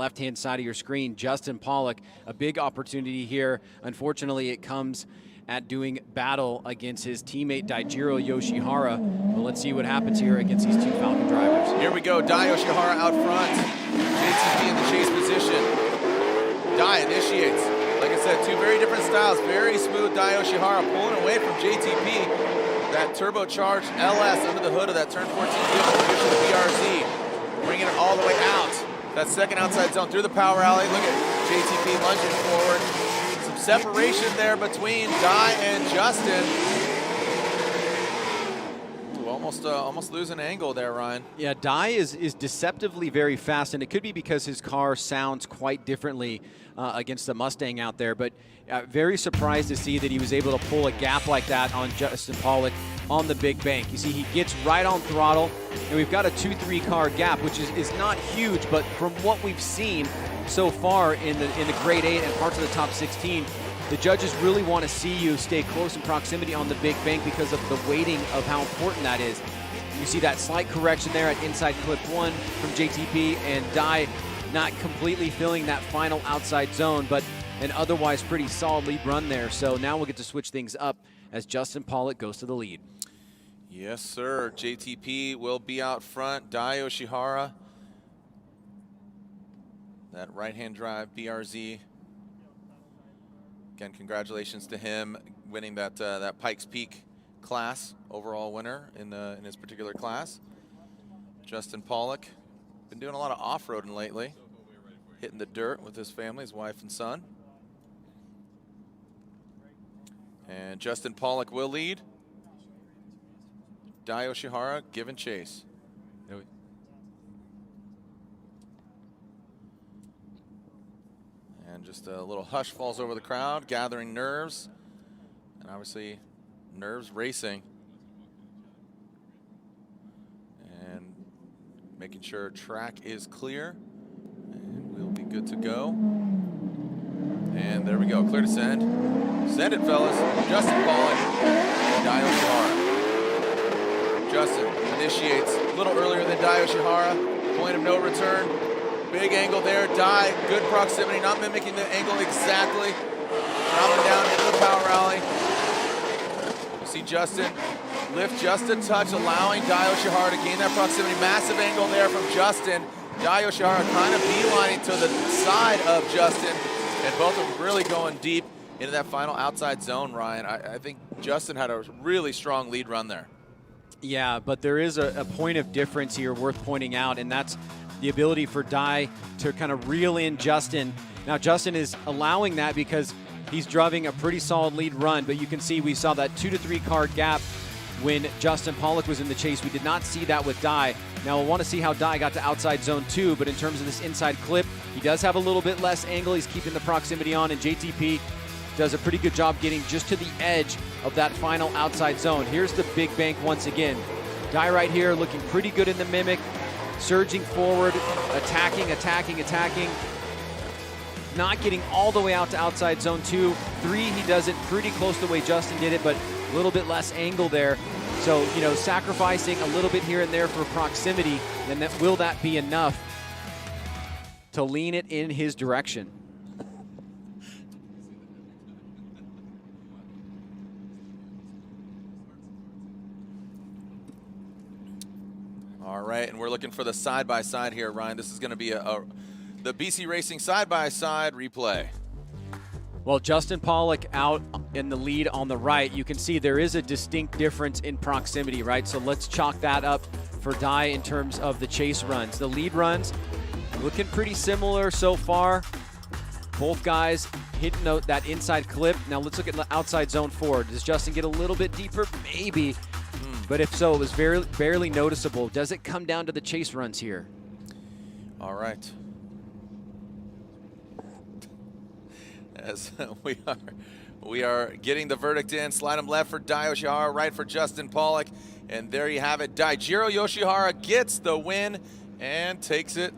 Left-hand side of your screen, Justin Pawlak, a big opportunity here. Unfortunately, it comes at doing battle against his teammate Daijiro Yoshihara. But let's see what happens here against these two Falcon drivers. Here we go, Dai Yoshihara out front. JTP in the chase position. Dai initiates. Like I said, two very different styles. Very smooth Dai Yoshihara pulling away from JTP. That turbocharged LS under the hood of that turn 14 BRZ. Bringing it all the way out. That second outside zone through the power alley. Look at JTP lunging forward. Some separation there between Dai and Justin. Ooh, almost losing angle there, Ryan. Yeah, Dai is deceptively very fast, and it could be because his car sounds quite differently against the Mustang out there. But very surprised to see that he was able to pull a gap like that on Justin Pawlak on the big bank. You see, he gets right on throttle, and we've got a 2-3 car gap, which is not huge, but from what we've seen so far in the grade 8 and parts of the top 16, the judges really want to see you stay close in proximity on the big bank because of the weighting of how important that is. You see that slight correction there at inside clip 1 from JTP, and Dai not completely filling that final outside zone, but an otherwise pretty solid lead run there. So now we'll get to switch things up as Justin Pawlak goes to the lead. Yes, sir. JTP will be out front. Dai Yoshihara. That right-hand drive BRZ. Again, congratulations to him winning that Pikes Peak class, overall winner in his particular class. Justin Pawlak, been doing a lot of off-roading lately, hitting the dirt with his family, his wife and son. And Justin Pawlak will lead. Dai Yoshihara giving chase. And just a little hush falls over the crowd, gathering nerves. And obviously, nerves racing. And making sure track is clear. And we'll be good to go. And there we go, clear to send. Send it, fellas. Justin Pawlak, Dai Yoshihara. Justin initiates a little earlier than Dai Yoshihara. Point of no return. Big angle there. Dai, good proximity, not mimicking the angle exactly. Dropping down into the power alley. You see Justin lift just a touch, allowing Dai Yoshihara to gain that proximity. Massive angle there from Justin. Dai Yoshihara kind of beelining to the side of Justin. And both of them really going deep into that final outside zone, Ryan. I think Justin had a really strong lead run there. Yeah, but there is a point of difference here worth pointing out, and that's the ability for Dai to kind of reel in Justin. Now, Justin is allowing that because he's driving a pretty solid lead run, but you can see we saw that 2-3 car gap when Justin Pawlak was in the chase. We did not see that with Dai. Now, we'll want to see how Dai got to outside zone 2, but in terms of this inside clip, he does have a little bit less angle. He's keeping the proximity on, and JTP does a pretty good job getting just to the edge of that final outside zone. Here's the big bank once again. Dai right here looking pretty good in the mimic, surging forward, attacking. Not getting all the way out to outside zone 2. 3, he does it pretty close to the way Justin did it, but a little bit less angle there. So, you know, sacrificing a little bit here and there for proximity, then will that be enough to lean it in his direction? All right, and we're looking for the side-by-side here, Ryan. This is going to be the BC Racing side-by-side replay. Well, Justin Pawlak out in the lead on the right. You can see there is a distinct difference in proximity, right? So let's chalk that up for Dai in terms of the chase runs. The lead runs looking pretty similar so far. Both guys hitting that inside clip. Now let's look at the outside zone 4. Does Justin get a little bit deeper? Maybe. But if so, it was barely noticeable. Does it come down to the chase runs here? All right. As we are getting the verdict in. Slide him left for Dai Yoshihara, right for Justin Pawlak. And there you have it. Daijiro Yoshihara gets the win and takes it